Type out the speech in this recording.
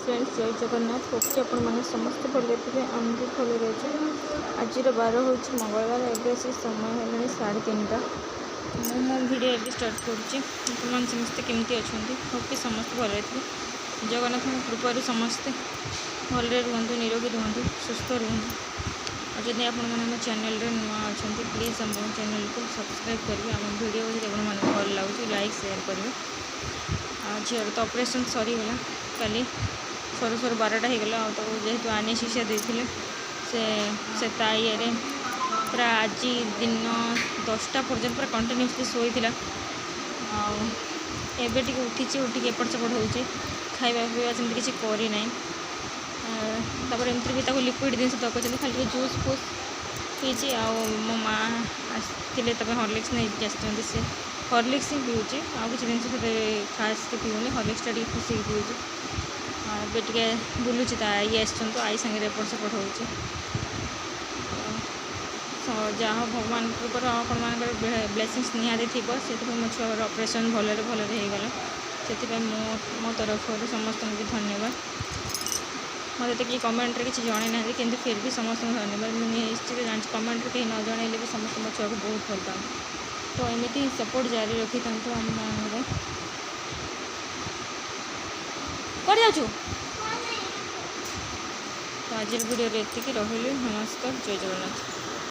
Friends जय Jagannath hope आपने समस्त भले थे आम भी भले अच्छे। आज बार हूँ मंगलवार एवं से समय है 3:30 मो भिड स्टार्ट करुच्ची समस्ते केमती अच्छा होप कि समस्त भले थे जगन्नाथ कृपा समस्ते भले रुहतु निरोगी रुहतु सुस्थ रुहतु। और जब आप चैनल नुआ अच्छा प्लीज़ आम चैनल को सब्सक्राइब करेंगे आम भिडियो आपको भल लगे लाइक शेयर करेंगे। झील तो ऑपरेशन सरीगला काली सरू सरू 12टा होगला जेहेतु आनेस्थीसिया देते से ये पूरा आज दिन 10टा पर्यंत पूरा कंटिन्यूसली शोईला एबे टिके उठी एपट सेपट हो खाଇବା पीवा सेमती किसी करना तापर एमती भी लिक्विड जिन दरकार खाली जूस फूस पीछे मो माँ आसते हॉर्लिक्स नहीं आसते से हॉर्लिक्स ही पीऊँचे आ कि जिन खास पीऊनी हॉर्लिक्स टी खुशी पीऊँचे टे बुलूची आई आसचंत आई सांगे एपट सेपट हो जहाँ भगवान कृपा आपण मान ब्लेसिंग्स निहाती थी से मो छुआर ऑपरेशन भले होगला से मो तरफ समस्त भी धन्यवाद। मतलब तो कि कमेंट रे किसी जन ना कि फिर भी समस्त धन्यवाद मुझे निश्चित जान कमेंट कहीं न जन भी समस्त मो छुआ को बहुत भल पाए तो एमती सपोर्ट जारी रखी था आम कर जाऊँ तो आज वीडियो एति रही नमस्कार जय जगन्नाथ।